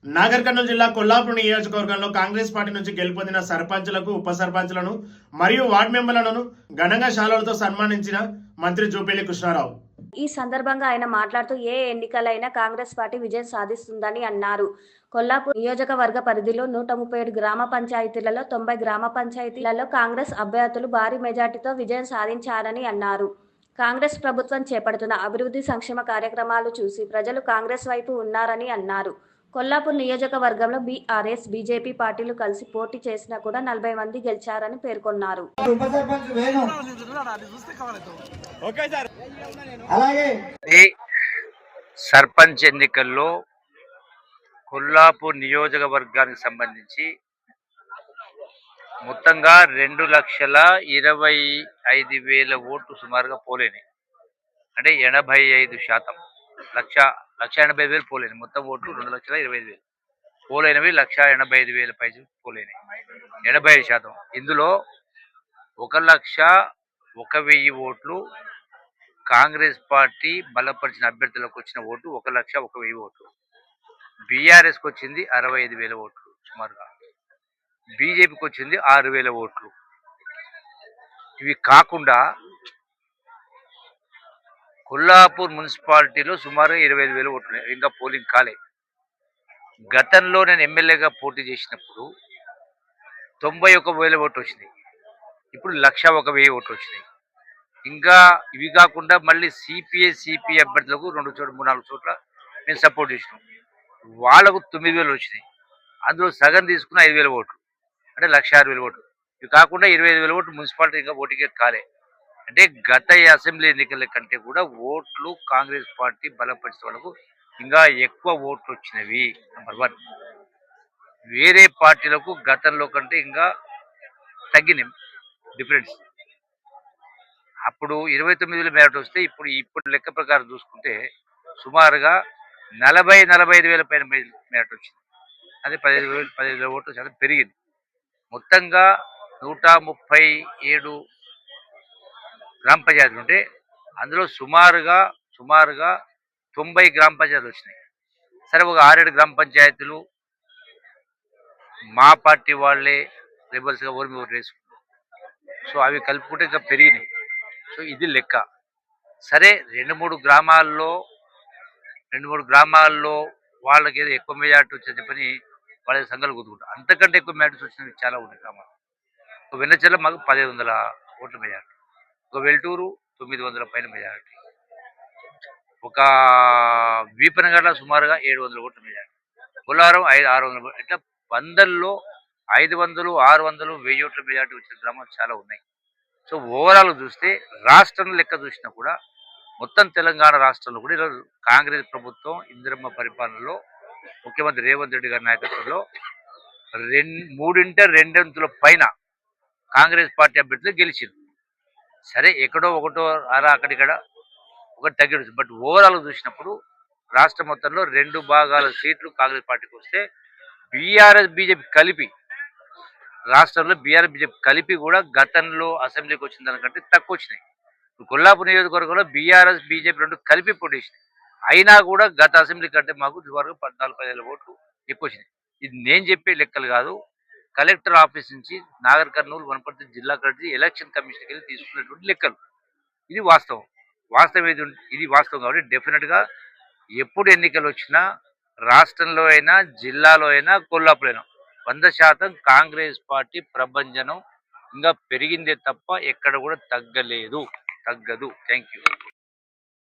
నాగర్ కర్నూలు జిల్లా కొల్లాపూర్ నియోజకవర్గంలో కాంగ్రెస్ పార్టీ నుంచి గెలుపొందిన సర్పంచులకు ఉప సర్పంచులను మరియు వార్డు మెంబర్లను ఘనంగా శాలువలతో సన్మానించిన మంత్రి జూపల్లి కృష్ణారావు. ఈ సందర్భంగా ఆయన మాట్లాడుతూ ఏ ఎన్నికలైనా కాంగ్రెస్ పార్టీ విజయం సాధిస్తుందని అన్నారు. కొల్లాపూర్ నియోజకవర్గ పరిధిలో 137 గ్రామ పంచాయతీలలో 90 గ్రామ పంచాయతీలలో కాంగ్రెస్ అభ్యర్థులు భారీ మెజార్టీతో విజయం సాధించారని అన్నారు. కాంగ్రెస్ ప్రభుత్వం చేపడుతున్న అభివృద్ధి సంక్షేమ కార్యక్రమాలు చూసి ప్రజలు కాంగ్రెస్ వైపు ఉన్నారని అన్నారు. కొల్లాపూర్ నియోజకవర్గంలో బీఆర్ఎస్, బీజేపీ పార్టీలు కలిసి పోటీ చేసినా కూడా 40 మంది గెలిచారని పేర్కొన్నారు. సర్పంచ్ ఎన్నికల్లో కొల్లాపూర్ నియోజకవర్గానికి సంబంధించి మొత్తంగా 2,25,000 ఓట్లు సుమారుగా పోలేని, అంటే 85%. 1,85,000 పోలేని. మొత్తం ఓట్లు 2,25,000 పోలేనివి 1,85,000 పైసలు పోలేని, 85%. ఇందులో 1,01,000 ఓట్లు కాంగ్రెస్ పార్టీ బలపరిచిన అభ్యర్థులకు వచ్చిన ఓటు 1,01,000 ఓట్లు. బీఆర్ఎస్కి వచ్చింది 65,000 ఓట్లు సుమారుగా. బీజేపీకి వచ్చింది 6,000 ఓట్లు. ఇవి కాకుండా కొల్లాపూర్ మున్సిపాలిటీలో సుమారు 25,000 ఓట్లు ఇంకా పోలింగ్ కాలే. గతంలో నేను ఎమ్మెల్యేగా పోటీ చేసినప్పుడు 91,000 ఓట్లు వచ్చినాయి. ఇప్పుడు 1,01,000 ఓట్లు వచ్చినాయి. ఇంకా ఇవి కాకుండా మళ్ళీ సిపిఐ అభ్యర్థులకు 2 చోట్ల 3-4 చోట్ల మేము సపోర్ట్ చేసినాం. వాళ్ళకు 9,000 వచ్చినాయి. అందులో సగం తీసుకున్న 5,000 ఓట్లు, అంటే 1,06,000 ఓట్లు. ఇవి కాకుండా 25,000 ఓట్లు మున్సిపాలిటీ ఇంకా ఓటింగే కాలే. అంటే గత అసెంబ్లీ ఎన్నికల కంటే కూడా ఓట్లు కాంగ్రెస్ పార్టీ బలపరిచిన వాళ్ళకు ఇంకా ఎక్కువ ఓట్లు వచ్చినవి. నెంబర్ 1. వేరే పార్టీలకు గతంలో కంటే ఇంకా తగ్గినాయి డిఫరెన్స్. అప్పుడు 29,000 మేరట్ వస్తే ఇప్పుడు లెక్క ప్రకారం చూసుకుంటే సుమారుగా 40-45,000 పైన మేరట్ వచ్చింది. అదే 15,000 ఓట్లు చాలా పెరిగింది. మొత్తంగా 137 గ్రామ పంచాయతీలు ఉంటే అందులో సుమారుగా 90 గ్రామ పంచాయతీలు వచ్చినాయి. సరే, ఒక 6-7 గ్రామ పంచాయతీలు మా పార్టీ వాళ్ళే రెబల్స్గా ఓరి మీద వేసుకున్నారు. సో అవి కలుపుకుంటే ఇంకా పెరిగినాయి. సో ఇది లెక్క. సరే, 2-3 గ్రామాల్లో వాళ్ళకి ఏదో ఎక్కువ మెజార్టీ వచ్చని చెప్పని వాళ్ళ సంఘాలు కుదుకుంటారు. అంతకంటే ఎక్కువ మెజార్టీస్ వచ్చినవి చాలా ఉన్నాయి గ్రామాలు. ఒక వెన్నచెల్ల మాకు 1,500 ఓట్ల మెజార్టీ, ఒక వెల్టూరు 900 పైన మెజారిటీ, ఒక వీపనగడ్డ సుమారుగా 700 ఓట్ల మెజారిటీ, కొల్లారం 600. ఇట్లా 100లో 500, 600, 1000 ఓట్ల మెజారిటీ వచ్చిన గ్రామాలు చాలా ఉన్నాయి. సో ఓవరాల్ చూస్తే రాష్ట్రం లెక్క చూసినా కూడా మొత్తం తెలంగాణ రాష్ట్రంలో కూడా ఈరోజు కాంగ్రెస్ ప్రభుత్వం ఇందిరమ్మ పరిపాలనలో ముఖ్యమంత్రి రేవంత్ రెడ్డి గారి నాయకత్వంలో 3/2 పైన కాంగ్రెస్ పార్టీ అభ్యర్థులు గెలిచింది. సరే, ఎక్కడో ఒకటో అక్కడిక్కడ ఒకటి తగ్గవచ్చు. బట్ ఓవరాల్ చూసినప్పుడు రాష్ట్ర మొత్తంలో 2 భాగాల సీట్లు కాంగ్రెస్ పార్టీకి వస్తే బీఆర్ఎస్ బీజేపీ కలిపి రాష్ట్రంలో బీజేపీ కలిపి కూడా గతంలో అసెంబ్లీకి వచ్చిన దానికంటే తక్కువ వచ్చినాయి. కొల్లాపూర్ నియోజకవర్గంలో బీఆర్ఎస్ బీజేపీ 2 కలిపి పోటీ చేసినాయి. అయినా కూడా గత అసెంబ్లీ కంటే మాకు సుమారు 14-15 ఓట్లు ఎక్కువ వచ్చినాయి. ఇది నేను చెప్పే లెక్కలు కాదు. కలెక్టర్ ఆఫీస్ నుంచి నాగర్ కర్నూలు, వనపర్తి జిల్లా కలిసి ఎలక్షన్ కమిషన్కి వెళ్ళి తీసుకున్నటువంటి లెక్కలు. ఇది వాస్తవం. ఇది వాస్తవం కాబట్టి డెఫినెట్గా ఎప్పుడు ఎన్నికలు వచ్చినా రాష్ట్రంలో అయినా, జిల్లాలో అయినా, కొల్లాపూర్ అయినా 100% కాంగ్రెస్ పార్టీ ప్రభంజనం ఇంకా పెరిగిందే తప్ప ఎక్కడ కూడా తగ్గదు. Thank you.